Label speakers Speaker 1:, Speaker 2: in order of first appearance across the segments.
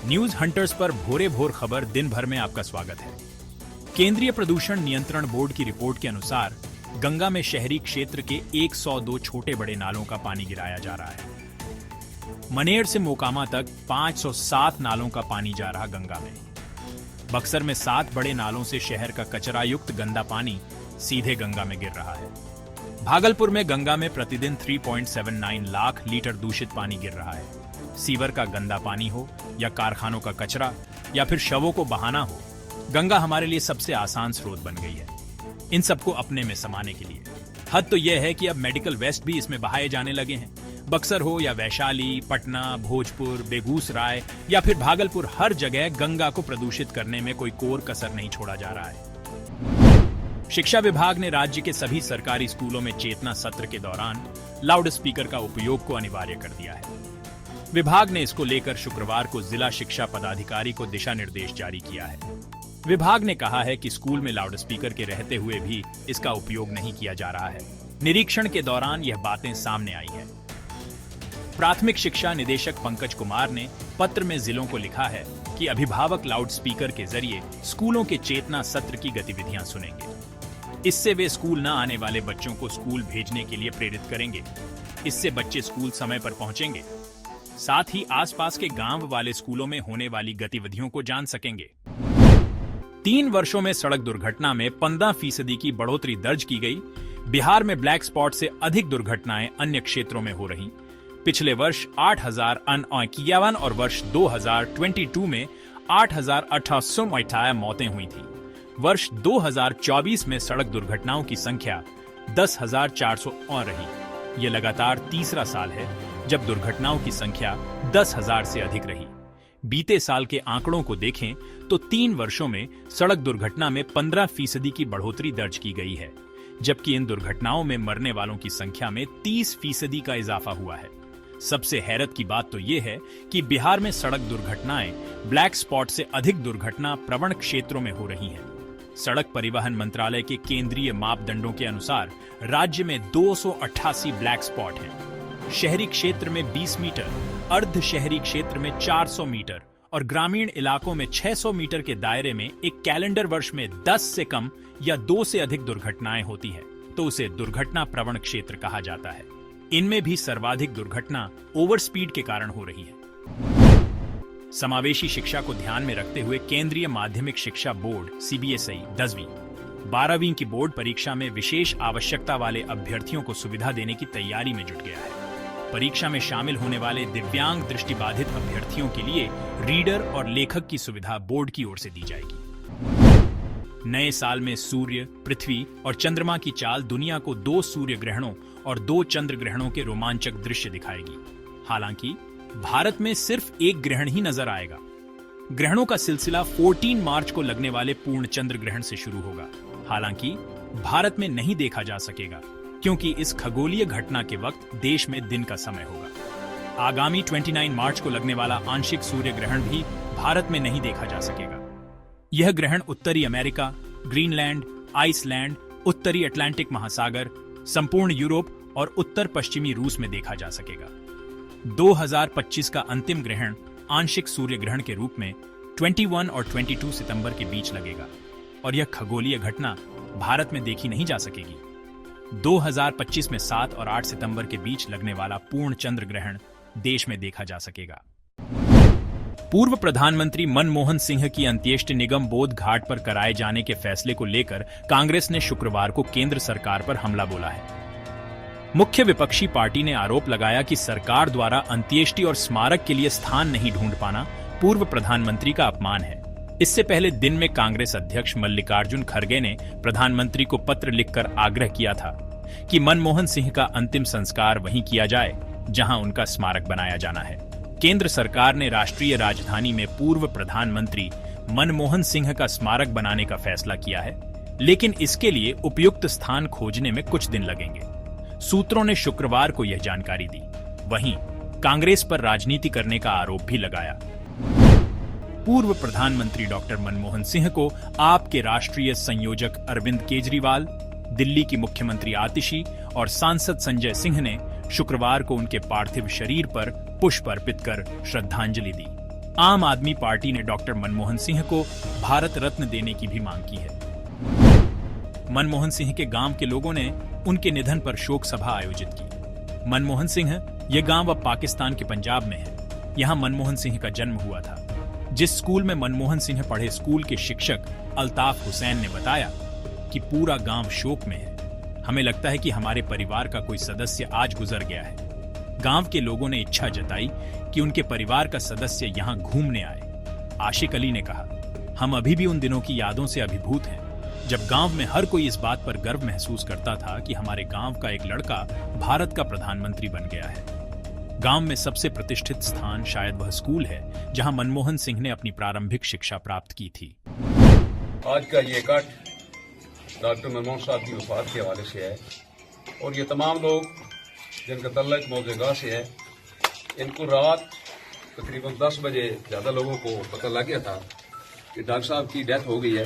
Speaker 1: News hunters पर भोरे भोर खबर दिन भर में आपका स्वागत है। केंद्रीय प्रदूषण नियंत्रण बोर्ड की रिपोर्ट के अनुसार गंगा में शहरी क्षेत्र के 102 छोटे बड़े नालों का पानी गिराया जा रहा है। मनेर से मोकामा तक 507 नालों का पानी जा रहा गंगा में। बक्सर में 7 बड़े नालों से शहर का कचरा युक्त गंदा पानी सीधे गंगा में गिर रहा है। भागलपुर में गंगा में प्रतिदिन 3.79 लाख लीटर दूषित पानी गिर रहा है। सीवर का गंदा पानी हो या कारखानों का कचरा या फिर शवों को बहाना हो, गंगा हमारे लिए सबसे आसान स्रोत बन गई है इन सबको अपने में समाने के लिए। हद तो यह है कि अब मेडिकल वेस्ट भी इसमें बहाए जाने लगे हैं। बक्सर हो या वैशाली, पटना, भोजपुर, बेगूसराय या फिर भागलपुर, हर जगह गंगा को प्रदूषित करने में कोई कोर कसर नहीं छोड़ा जा रहा है। शिक्षा विभाग ने राज्य के सभी सरकारी स्कूलों में चेतना सत्र के दौरान लाउड स्पीकर का उपयोग को अनिवार्य कर दिया है। विभाग ने इसको लेकर शुक्रवार को जिला शिक्षा पदाधिकारी को दिशा निर्देश जारी किया है। विभाग ने कहा है कि स्कूल में लाउड स्पीकर के रहते हुए भी इसका उपयोग नहीं किया जा रहा है। निरीक्षण के दौरान यह बातें सामने आई हैं। प्राथमिक शिक्षा निदेशक पंकज कुमार ने पत्र में जिलों को लिखा है कि अभिभावक लाउड स्पीकर के जरिए स्कूलों के चेतना सत्र की गतिविधियां सुनेंगे। इससे वे स्कूल न आने वाले बच्चों को स्कूल भेजने के लिए प्रेरित करेंगे। इससे बच्चे स्कूल समय पर पहुंचेंगे, साथ ही आसपास के गांव वाले स्कूलों में होने वाली गतिविधियों को जान सकेंगे। 3 वर्षों में सड़क दुर्घटना में 15% की बढ़ोतरी दर्ज की गई। बिहार में ब्लैक स्पॉट से अधिक दुर्घटनाएं अन्य क्षेत्रों में हो रही। पिछले वर्ष 8,051 और वर्ष 2022 में 8,858 मौतें हुई थी। वर्ष 2024 में सड़क दुर्घटनाओं की संख्या 10,400 और रही। यह लगातार तीसरा साल है जब दुर्घटनाओं की संख्या 10,000 से अधिक रही। बीते साल के आंकड़ों को देखें तो 3 वर्षों में सड़क दुर्घटना में 15% की बढ़ोतरी दर्ज की गई है, जबकि इन दुर्घटनाओं में मरने वालों की संख्या में 30% का इजाफा हुआ है। सबसे हैरत की बात तो यह है कि बिहार में सड़क दुर्घटनाएं ब्लैक स्पॉट से अधिक दुर्घटना प्रवण क्षेत्रों में हो रही हैं। सड़क परिवहन मंत्रालय के केंद्रीय मापदंडों के अनुसार राज्य में 288 ब्लैक स्पॉट हैं। शहरी क्षेत्र में 20 मीटर, अर्ध शहरी क्षेत्र में 400 मीटर और ग्रामीण इलाकों में 600 मीटर के दायरे में एक कैलेंडर वर्ष में 10 से कम या 2 से अधिक दुर्घटनाएं होती हैं, तो उसे दुर्घटना प्रवण क्षेत्र कहा जाता है। इनमें भी सर्वाधिक दुर्घटना ओवर स्पीड के कारण हो रही है। समावेशी शिक्षा को ध्यान में रखते हुए केंद्रीय माध्यमिक शिक्षा बोर्ड CBSI 10वीं 12वीं की बोर्ड परीक्षा में विशेष आवश्यकता वाले अभ्यर्थियों को सुविधा देने की तैयारी में जुट गया है। परीक्षा में शामिल होने वाले दिव्यांग दृष्टिबाधित अभ्यर्थियों के लिए रीडर और लेखक की सुविधा बोर्ड की ओर से दी जाएगी। नए साल में सूर्य, पृथ्वी और चंद्रमा की चाल दुनिया को 2 सूर्य ग्रहणों और 2 चंद्र ग्रहणों के रोमांचक दृश्य दिखाएगी। हालांकि भारत में सिर्फ एक ग्रहण ही नजर आएगा। ग्रहणों का सिलसिला 14 मार्च को लगने वाले पूर्ण चंद्र ग्रहण से शुरू होगा। हालांकि भारत में नहीं देखा जा सकेगा क्योंकि इस खगोलीय घटना के वक्त देश में दिन का समय होगा। आगामी 29 मार्च को लगने वाला आंशिक सूर्य ग्रहण भी भारत में नहीं देखा जा सकेगा। यह ग्रहण उत्तरी अमेरिका, ग्रीनलैंड, आइसलैंड, उत्तरी अटलांटिक महासागर, संपूर्ण यूरोप और उत्तर पश्चिमी रूस में देखा जा सकेगा। 2025 का अंतिम ग्रहण आंशिक सूर्य ग्रहण के रूप में 21 और 22 सितंबर के बीच लगेगा और यह खगोलीय घटना भारत में देखी नहीं जा सकेगी। 2025 में 7 और 8 सितंबर के बीच लगने वाला पूर्ण चंद्र ग्रहण देश में देखा जा सकेगा। पूर्व प्रधानमंत्री मनमोहन सिंह की अंत्येष्टि निगम बोध घाट पर कराए जाने के फैसले को लेकर कांग्रेस ने शुक्रवार को केंद्र सरकार पर हमला बोला है। मुख्य विपक्षी पार्टी ने आरोप लगाया कि सरकार द्वारा अंत्येष्टि और स्मारक के लिए स्थान नहीं ढूंढ पाना पूर्व प्रधानमंत्री का अपमान है। इससे पहले दिन में कांग्रेस अध्यक्ष मल्लिकार्जुन खड़गे ने प्रधानमंत्री को पत्र लिखकर आग्रह किया था कि मनमोहन सिंह का अंतिम संस्कार वहीं किया जाए जहां उनका स्मारक बनाया जाना है। केंद्र सरकार ने राष्ट्रीय राजधानी में पूर्व प्रधानमंत्री मनमोहन सिंह का स्मारक बनाने का फैसला किया है, लेकिन इसके लिए उपयुक्त स्थान खोजने में कुछ दिन लगेंगे। सूत्रों ने शुक्रवार को यह जानकारी दी। वहीं कांग्रेस पर राजनीति करने का आरोप भी लगाया। पूर्व प्रधानमंत्री डॉक्टर मनमोहन सिंह को आप के राष्ट्रीय संयोजक अरविंद केजरीवाल, दिल्ली की मुख्यमंत्री आतिशी और सांसद संजय सिंह ने शुक्रवार को उनके पार्थिव शरीर पर पुष्प अर्पित कर श्रद्धांजलि दी। आम आदमी पार्टी ने डॉक्टर मनमोहन सिंह को भारत रत्न देने की भी मांग की है। मनमोहन सिंह के गांव के लोगों ने उनके निधन पर शोक सभा आयोजित की। मनमोहन सिंह, यह गांव अब पाकिस्तान के पंजाब में है। यहां मनमोहन सिंह का जन्म हुआ था। जिस स्कूल में मनमोहन सिंह पढ़े, स्कूल के शिक्षक अल्ताफ हुसैन ने बताया कि पूरा गांव शोक में है। हमें लगता है कि हमारे परिवार का कोई सदस्य आज गुजर गया है। गांव के लोगों ने इच्छा जताई कि उनके परिवार का सदस्य यहां घूमने आए। आशिक अली ने कहा, हम अभी भी उन दिनों की यादों से अभिभूत हैं जब गांव में हर कोई इस बात पर गर्व महसूस करता था कि हमारे गांव का एक लड़का भारत का प्रधानमंत्री बन गया है। गांव में सबसे प्रतिष्ठित स्थान शायद वह स्कूल है जहां मनमोहन सिंह ने अपनी प्रारंभिक शिक्षा प्राप्त की थी।
Speaker 2: आज का ये इकट्ठ डॉक्टर मनमोहन साहब की वफात के हवाले से है और ये तमाम लोग जिनका तल्लक मौजूदा से है, इनको रात तकरीबन 10 बजे ज़्यादा लोगों को पता लग गया था कि डॉक्टर साहब की डेथ हो गई है।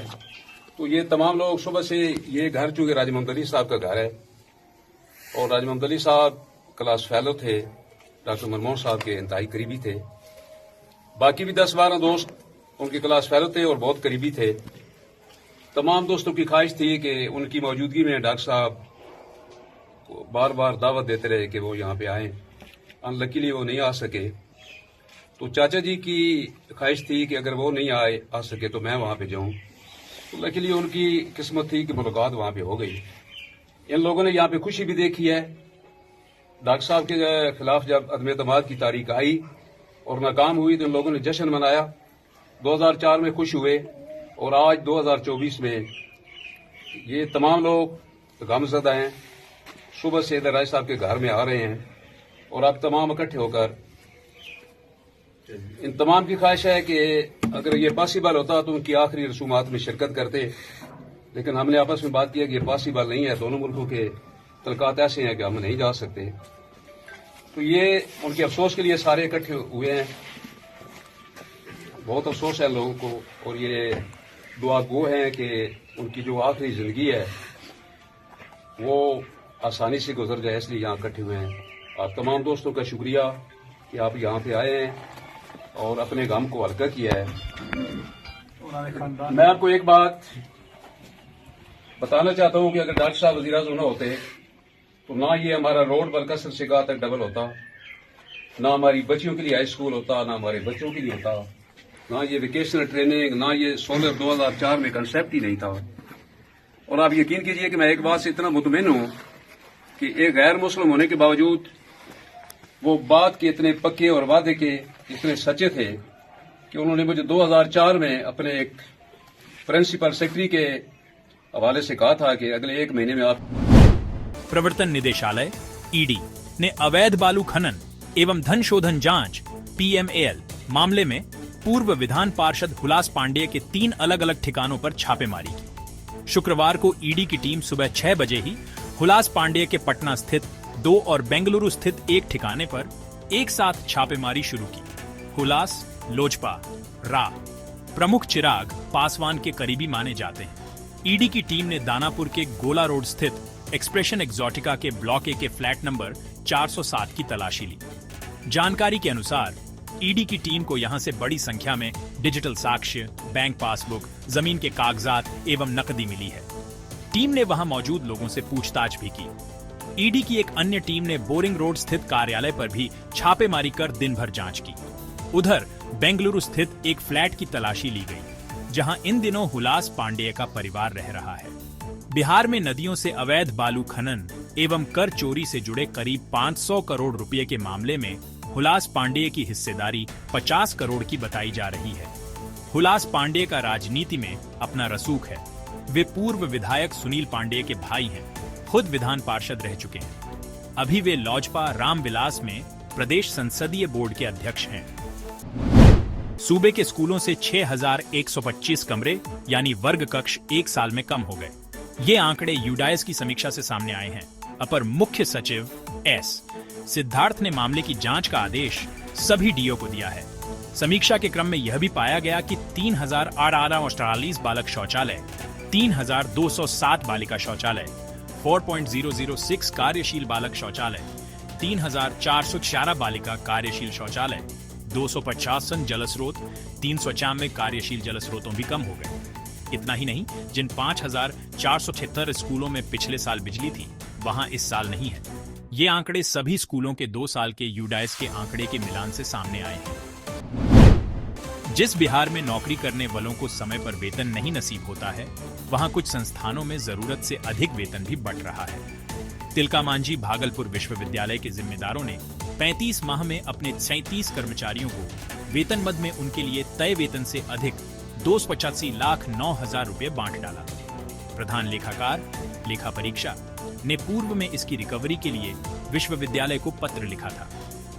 Speaker 2: तो ये तमाम लोग सुबह से, ये घर चूँकि राजा मोहम्मद अली साहब का घर है और राजा मोहम्मद अली साहब क्लास फेलो थे, डॉक्टर मनमोहन साहब के इंतहाई करीबी थे। बाकी भी 10-12 दोस्त उनके क्लास फेलो थे और बहुत करीबी थे। तमाम दोस्तों की ख्वाहिश थी कि उनकी मौजूदगी में डॉक्टर साहब को बार बार दावत देते रहे कि वो यहाँ पे आएँ। अनलकीली वो नहीं आ सके, तो चाचा जी की ख्वाहिश थी कि अगर वो नहीं आ सके तो मैं वहाँ पे जाऊँ। तो लकीली उनकी किस्मत थी कि मुलाकात वहाँ पे हो गई। इन लोगों ने यहाँ पे खुशी भी देखी है। डॉक्टर साहब के खिलाफ जब अदम एतमाद की तारीख आई और नाकाम हुई तो इन लोगों ने जश्न मनाया। 2004 में खुश हुए और आज 2024 में ये तमाम लोग गमज़दा हैं। सुबह से इधर राय साहब के घर में आ रहे हैं और अब तमाम इकट्ठे होकर, इन तमाम की ख्वाहिश है कि अगर ये पॉसिबल होता तो उनकी आखिरी रसूमात में शिरकत करते, लेकिन हमने आपस में बात किया कि ये पॉसिबल नहीं है। दोनों मुल्कों के तलकात ऐसे हैं कि हम नहीं जा सकते। तो ये उनके अफसोस के लिए सारे इकट्ठे हुए हैं। बहुत अफसोस है लोगों को और ये दुआ गो हैं कि उनकी जो आखिरी जिंदगी है वो आसानी से गुजर जाए, इसलिए यहाँ इकट्ठे हुए हैं। आप तमाम दोस्तों का शुक्रिया कि आप यहाँ पे आए हैं और अपने गम को हल्का किया है। मैं आपको एक बात बताना चाहता हूँ कि अगर डॉक्टर साहब वज़ीर-ए-आज़म न होते तो ना ये हमारा रोड बलकसर से गाह तक डबल होता, ना हमारी बच्चियों के लिए हाई स्कूल होता, ना हमारे बच्चों के लिए होता, ना ये वेकेशनल ट्रेनिंग, ना ये सोलर 2004 में कंसेप्ट ही नहीं था। और आप यकीन कीजिए कि मैं एक बात से इतना मुतमिन हूँ कि एक गैर मुस्लिम होने के बावजूद वो बात के इतने पक्के और वादे के इतने सच्चे थे कि उन्होंने मुझे 2004 में अपने एक प्रिंसिपल सेक्रेटरी के हवाले से कहा था कि अगले 1 महीने में आप।
Speaker 1: प्रवर्तन निदेशालय ईडी ने अवैध बालू खनन एवं धन शोधन जांच PMAL मामले में पूर्व विधान पार्षद हुलास पांडेय के 3 अलग अलग ठिकानों पर छापेमारी की। शुक्रवार को ईडी की टीम सुबह 6 बजे ही हुलास पांडेय के पटना स्थित 2 और बेंगलुरु स्थित 1 ठिकाने पर एक साथ छापेमारी शुरू की। हुलास लोजपा रा प्रमुख चिराग पासवान के करीबी माने जाते हैं। ईडी की टीम ने दानापुर के गोला रोड स्थित एक्सप्रेशन एक्सोटिका के ब्लॉक ए के फ्लैट नंबर 407 की तलाशी ली। जानकारी के अनुसार ईडी की टीम को यहां से बड़ी संख्या में डिजिटल साक्ष्य, बैंक पासबुक, जमीन के कागजात एवं नकदी मिली है। टीम ने वहां मौजूद लोगों से पूछताछ भी की। ईडी की एक अन्य टीम ने बोरिंग रोड स्थित कार्यालय पर भी छापेमारी कर दिन भर जांच की। उधर बेंगलुरु स्थित एक फ्लैट की तलाशी ली गई, जहां इन दिनों हुलास पांडेय का परिवार रह रहा है। बिहार में नदियों से अवैध बालू खनन एवं कर चोरी से जुड़े करीब 500 करोड़ रुपए के मामले में हुलास पांडेय की हिस्सेदारी 50 करोड़ की बताई जा रही है। हुलास पांडेय का राजनीति में अपना रसूख है। वे पूर्व विधायक सुनील पांडेय के भाई हैं, खुद विधान पार्षद रह चुके हैं। अभी वे लोजपा रामविलास में प्रदेश संसदीय बोर्ड के अध्यक्ष हैं। सूबे के स्कूलों से 6125 कमरे यानी वर्ग कक्ष 1 साल में कम हो गए। ये आंकड़े यूडाइस की समीक्षा से सामने आए हैं। अपर मुख्य सचिव एस सिद्धार्थ ने मामले की जांच का आदेश सभी डीओ को दिया है। समीक्षा के क्रम में यह भी पाया गया कि 3048 बालक शौचालय, 3207 बालिका शौचालय, 4.006 कार्यशील बालक शौचालय, 3411 बालिका कार्यशील शौचालय, 250 जल स्रोत, 394 कार्यशील जल स्रोतों भी कम हो गए। इतना ही नहीं, जिन 5,476 स्कूलों में पिछले साल बिजली थी, वहां इस साल नहीं है। ये आंकड़े सभी स्कूलों के 2 साल के यूडाइस के आंकड़े के मिलान से सामने आए हैं। जिस बिहार में नौकरी करने वालों को समय पर वेतन नहीं नसीब होता है, वहां कुछ संस्थानों में जरूरत से अधिक वेतन भी बढ़ रहा है। तिलका मांझी भागलपुर विश्वविद्यालय के जिम्मेदारों ने 35 माह में अपने 37 कर्मचारियों को वेतन मद में उनके लिए तय वेतन से अधिक 285,09,000 रुपये बांट डाला। प्रधान लेखाकार लेखा परीक्षा ने पूर्व में इसकी रिकवरी के लिए विश्वविद्यालय को पत्र लिखा था,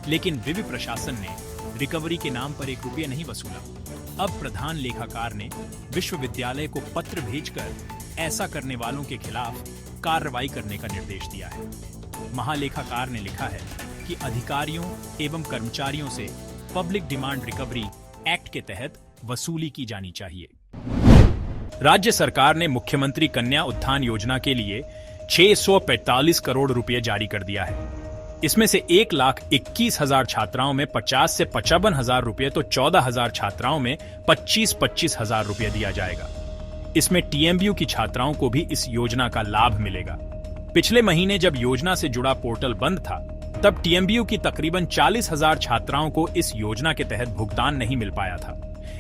Speaker 1: लेकिन विवि प्रशासन ने रिकवरी के नाम पर 1 रुपया नहीं वसूला। अब प्रधान लेखाकार ने विश्वविद्यालय को पत्र भेजकर ऐसा करने वालों के खिलाफ कार्रवाई करने का निर्देश दिया है। महालेखाकार ने लिखा है कि अधिकारियों एवं कर्मचारियों से पब्लिक डिमांड रिकवरी एक्ट के तहत वसूली की जानी चाहिए। राज्य सरकार ने मुख्यमंत्री कन्या उत्थान योजना के लिए 645 करोड़ रुपए जारी कर दिया है। इसमें से 1,21,000 छात्राओं में 50 से 55,000 रुपए तो 14,000 छात्राओं में 25,000 रुपए दिया जाएगा। इसमें टीएमबीयू की छात्राओं को भी इस योजना का लाभ मिलेगा। पिछले महीने जब योजना से जुड़ा पोर्टल बंद था, तब टीएमबीयू की तकरीबन 40,000 छात्राओं को इस योजना के तहत भुगतान नहीं मिल पाया था।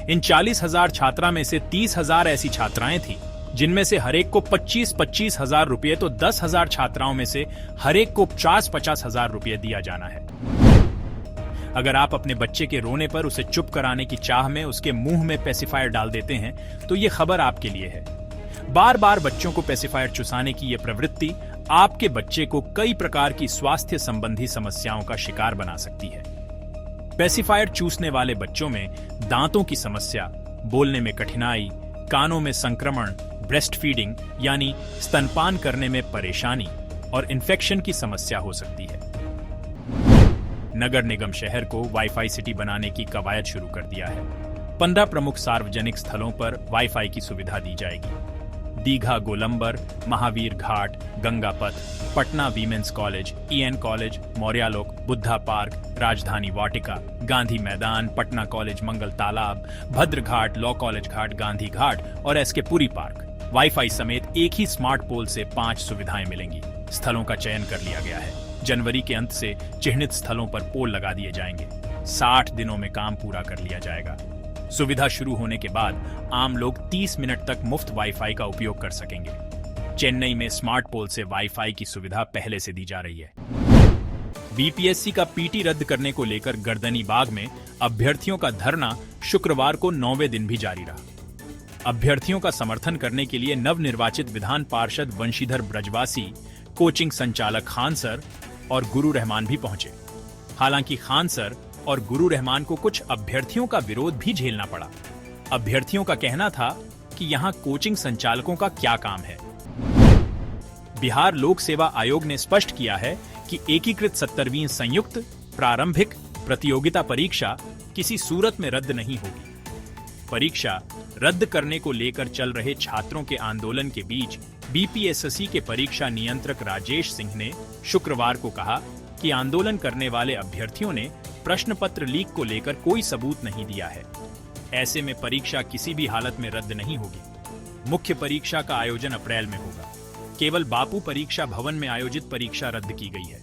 Speaker 1: इन 40,000 छात्रा में से 30,000 ऐसी छात्राएं थी जिनमें से हरेक को 25,000 रुपये तो 10,000 छात्राओं में से हरेक को 50,000 रुपये दिया जाना है। अगर आप अपने बच्चे के रोने पर उसे चुप कराने की चाह में उसके मुंह में पेसिफायर डाल देते हैं, तो ये खबर आपके लिए है। बार बार बच्चों को पेसिफायर चुसाने की यह प्रवृत्ति आपके बच्चे को कई प्रकार की स्वास्थ्य संबंधी समस्याओं का शिकार बना सकती है। पेसिफायर चूसने वाले बच्चों में दांतों की समस्या, बोलने में कठिनाई, कानों में संक्रमण, ब्रेस्ट फीडिंग यानी स्तनपान करने में परेशानी और इन्फेक्शन की समस्या हो सकती है। नगर निगम शहर को वाईफाई सिटी बनाने की कवायद शुरू कर दिया है। 15 प्रमुख सार्वजनिक स्थलों पर वाईफाई की सुविधा दी जाएगी। दीघा गोलंबर, Mahavir Ghat, Ganga Path, Patna women's college, EN college, Mauryalok, Buddha park, Rajdhani Vatika, Gandhi Maidan, Patna college, Mangal Talab, Bhadra Ghat, law college Ghat, Gandhi Ghat और एसके पुरी पार्क। वाईफाई समेत एक ही स्मार्ट पोल से 5 सुविधाएं मिलेंगी। स्थलों का चयन कर लिया गया है। जनवरी के अंत से चिह्नित स्थलों पर पोल लगा दिए जाएंगे। 60 दिनों में काम पूरा कर लिया जाएगा। सुविधा शुरू होने के बाद आम लोग 30 मिनट तक मुफ्त वाईफाई का उपयोग कर सकेंगे। चेन्नई में स्मार्ट पोल से वाईफाई की सुविधा पहले से दी जा रही है। बीपीएससी का पीटी रद्द करने को लेकर गर्दनीबाग में अभ्यर्थियों का धरना शुक्रवार को 9वें दिन भी जारी रहा। अभ्यर्थियों का समर्थन करने के लिए नवनिर्वाचित विधान पार्षद वंशीधर ब्रजवासी, कोचिंग संचालक खान सर और गुरु रहमान भी पहुंचे। हालांकि खान सर और गुरु रहमान को कुछ अभ्यर्थियों का विरोध भी झेलना पड़ा। अभ्यर्थियों का कहना था कि यहां कोचिंग संचालकों का क्या काम है। बिहार लोक सेवा आयोग ने स्पष्ट किया है कि एकीकृत 70वीं संयुक्त प्रारंभिक प्रतियोगिता परीक्षा किसी सूरत में रद्द नहीं होगी। परीक्षा रद्द करने को लेकर चल रहे छात्रों के आंदोलन के बीच बीपीएससी के परीक्षा नियंत्रक राजेश सिंह ने शुक्रवार को कहा कि आंदोलन करने वाले अभ्यर्थियों ने प्रश्न पत्र लीक को लेकर कोई सबूत नहीं दिया है। ऐसे में परीक्षा किसी भी हालत में रद्द नहीं होगी। मुख्य परीक्षा का आयोजन अप्रैल में होगा। केवल बापू परीक्षा भवन में आयोजित परीक्षा रद्द की गई है।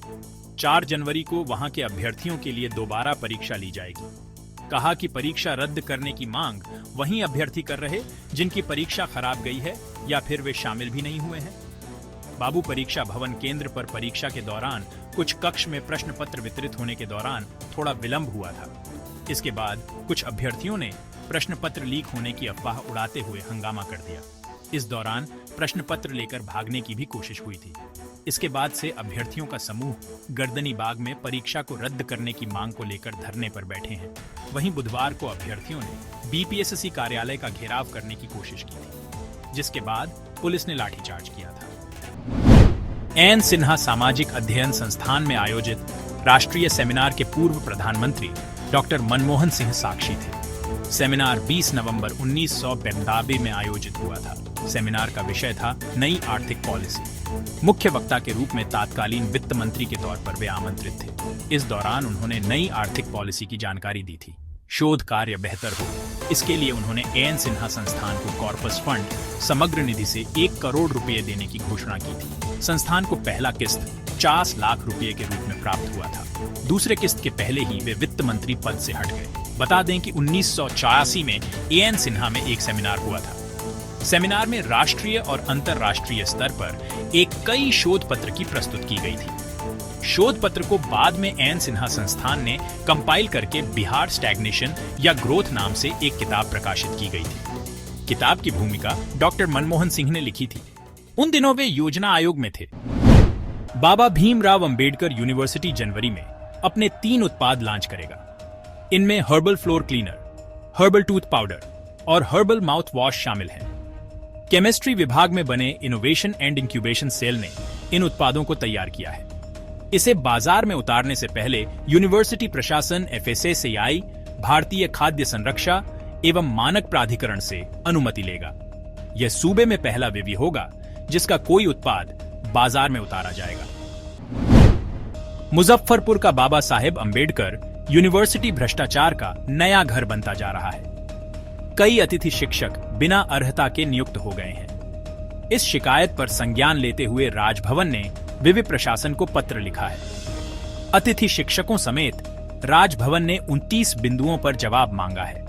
Speaker 1: 4 जनवरी को वहां के अभ्यर्थियों के लिए दोबारा परीक्षा ली जाएगी। कहा कि परीक्षा रद्द करने की मांग वही अभ्यर्थी कर रहे जिनकी परीक्षा खराब गई है या फिर वे शामिल भी नहीं हुए हैं। बाबू परीक्षा भवन केंद्र पर परीक्षा के दौरान कुछ कक्ष में प्रश्न पत्र वितरित होने के दौरान थोड़ा विलंब हुआ था। इसके बाद कुछ अभ्यर्थियों ने प्रश्न पत्र लीक होने की अफवाह उड़ाते हुए हंगामा कर दिया। इस दौरान प्रश्न पत्र लेकर भागने की भी कोशिश हुई थी। इसके बाद से अभ्यर्थियों का समूह गर्दनीबाग में परीक्षा को रद्द करने की मांग को लेकर धरने पर बैठे हैं। वहीं बुधवार को अभ्यर्थियों ने बीपीएससी कार्यालय का घेराव करने की कोशिश की थी, जिसके बाद पुलिस ने लाठीचार्ज किया था। एन सिन्हा सामाजिक अध्ययन संस्थान में आयोजित राष्ट्रीय सेमिनार के पूर्व प्रधानमंत्री डॉक्टर मनमोहन सिंह साक्षी थे। सेमिनार 20 नवंबर 1992 में आयोजित हुआ था। सेमिनार का विषय था नई आर्थिक पॉलिसी। मुख्य वक्ता के रूप में तत्कालीन वित्त मंत्री के तौर पर वे आमंत्रित थे। इस दौरान उन्होंने नई आर्थिक पॉलिसी की जानकारी दी थी। शोध कार्य बेहतर हो, इसके लिए उन्होंने एन सिन्हा संस्थान को कॉर्पस फंड समग्र निधि से 1 करोड़ रुपए देने की घोषणा की थी। संस्थान को पहला किस्त 50 लाख रुपए के रूप में प्राप्त हुआ था। दूसरे किस्त के पहले ही वे वित्त मंत्री पद से हट गए। बता दें कि 1984 में एन सिन्हा में एक सेमिनार हुआ था। सेमिनार में राष्ट्रीय और अंतर्राष्ट्रीय स्तर पर कई शोध पत्र की प्रस्तुत की गई थी। शोध पत्र को बाद में एन सिन्हा संस्थान ने कंपाइल करके बिहार स्टैग्नेशन या ग्रोथ नाम से एक किताब प्रकाशित की गई थी। किताब की भूमिका डॉक्टर मनमोहन सिंह ने लिखी थी। उन दिनों वे योजना आयोग में थे। बाबा भीमराव अंबेडकर यूनिवर्सिटी जनवरी में अपने 3 उत्पाद लॉन्च करेगा। इनमें herbal floor cleaner, herbal tooth powder और हर्बल माउथ वॉश शामिल हैं। केमिस्ट्री विभाग में बने इनोवेशन एंड इंक्यूबेशन सेल ने इन उत्पादों को तैयार किया है। इसे बाजार में उतारने से पहले यूनिवर्सिटी प्रशासन FSSAI, भारतीय खाद्य संरक्षा एवं मानक प्राधिकरण से अनुमति लेगा। यह सूबे में पहला विवि होगा जिसका कोई उत्पाद बाजार में उतारा जाएगा। मुजफ्फरपुर का बाबा साहेब अंबेडकर यूनिवर्सिटी भ्रष्टाचार का नया घर बनता जा रहा है। कई अतिथि शिक्षक बिना अर्हता के नियुक्त हो गए हैं। इस शिकायत पर संज्ञान लेते हुए राजभवन ने विवि प्रशासन को पत्र लिखा है। अतिथि शिक्षकों समेत राजभवन ने 29 बिंदुओं पर जवाब मांगा है।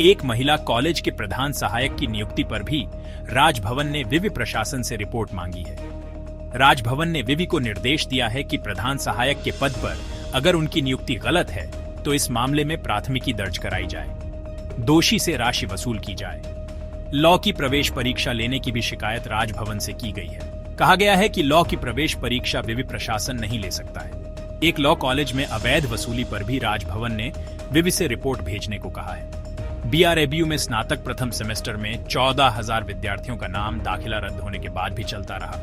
Speaker 1: एक महिला कॉलेज के प्रधान सहायक की नियुक्ति पर भी राजभवन ने विवि प्रशासन से रिपोर्ट मांगी है। राजभवन ने विवि को निर्देश दिया है कि प्रधान सहायक के पद पर अगर उनकी नियुक्ति गलत है तो इस मामले में प्राथमिकी दर्ज कराई जाए, दोषी से राशि वसूल की जाए। लॉ की प्रवेश परीक्षा लेने की भी शिकायत राजभवन से की गई है। कहा गया है कि लॉ की प्रवेश परीक्षा विवि प्रशासन नहीं ले सकता है। एक लॉ कॉलेज में अवैध वसूली पर भी राजभवन ने विवि से रिपोर्ट भेजने को कहा है। BRABU में स्नातक प्रथम सेमेस्टर में 14,000 विद्यार्थियों का नाम दाखिला रद्द होने के बाद भी चलता रहा।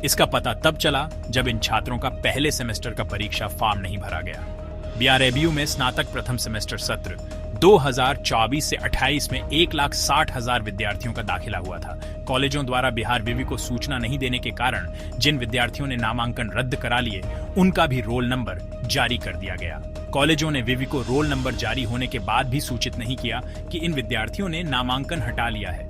Speaker 1: इसका पता तब चला जब इन छात्रों का पहले सेमेस्टर का परीक्षा फॉर्म नहीं भरा गया। BRABU में स्नातक प्रथम सेमेस्टर सत्र 2024 से 28 में 1,60,000 विद्यार्थियों का दाखिला हुआ था। कॉलेजों द्वारा बिहार विवि को सूचना नहीं देने के कारण जिन विद्यार्थियों ने नामांकन रद्द करा लिए उनका भी रोल नंबर जारी कर दिया गया। कॉलेजों ने विवि को रोल नंबर जारी होने के बाद भी सूचित नहीं किया कि इन विद्यार्थियों ने नामांकन हटा लिया है।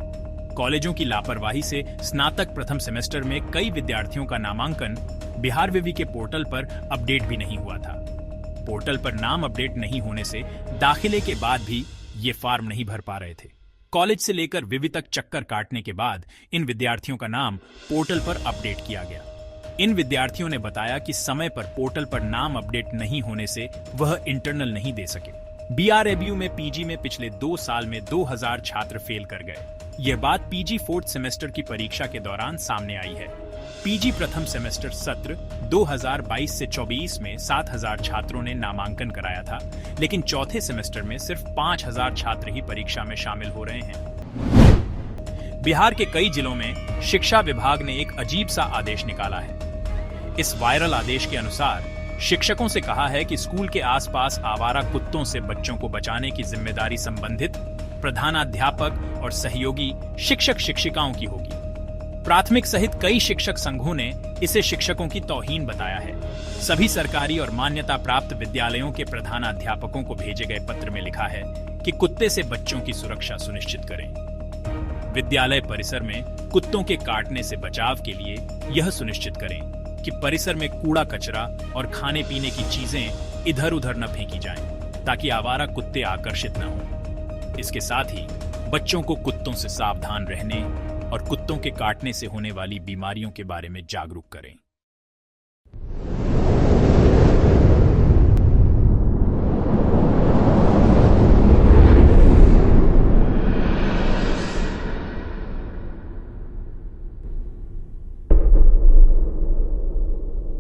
Speaker 1: कॉलेजों की लापरवाही से स्नातक प्रथम सेमेस्टर में कई विद्यार्थियों का नामांकन बिहार विवि के पोर्टल पर अपडेट भी नहीं हुआ था। पोर्टल पर नाम अपडेट नहीं होने से दाखिले के बाद भी ये फॉर्म नहीं भर पा रहे थे। कॉलेज से लेकर विवि तक चक्कर काटने के बाद इन विद्यार्थियों का नाम पोर्टल पर अपडेट किया गया। इन विद्यार्थियों ने बताया कि समय पर पोर्टल पर नाम अपडेट नहीं होने से वह इंटरनल नहीं दे सके। BRABU में PG में पिछले 2 साल में 2000 छात्र फेल कर गए। यह बात PG 4th सेमेस्टर की परीक्षा के दौरान सामने आई है। PG प्रथम सेमेस्टर सत्र 2022 से 24 में 7,000 छात्रों ने नामांकन कराया था, लेकिन चौथे सेमेस्टर में सिर्फ 5,000 छात्र ही परीक्षा में शामिल हो रहे हैं। बिहार के कई जिलों में शिक्षा विभाग ने एक अजीब सा आदेश निकाला है। इस वायरल आदेश के अनुसार शिक्षकों से कहा है कि स्कूल के आसपास आवारा कुत्तों से बच्चों को बचाने की जिम्मेदारी संबंधित प्रधानाध्यापक और सहयोगी शिक्षक शिक्षिकाओं की होगी। प्राथमिक सहित कई शिक्षक संघों ने इसे शिक्षकों की तौहीन बताया है। सभी सरकारी और मान्यता प्राप्त विद्यालयों के प्रधानाध्यापकों को भेजे गए पत्र में लिखा है कि कुत्ते से बच्चों की सुरक्षा सुनिश्चित करें। विद्यालय परिसर में कुत्तों के काटने से बचाव के लिए यह सुनिश्चित करें कि परिसर में कूड़ा कचरा और खाने पीने की चीजें इधर उधर न फेंकी जाएं, ताकि आवारा कुत्ते आकर्षित न हों। इसके साथ ही बच्चों को कुत्तों से सावधान रहने और कुत्तों के काटने से होने वाली बीमारियों के बारे में जागरूक करें।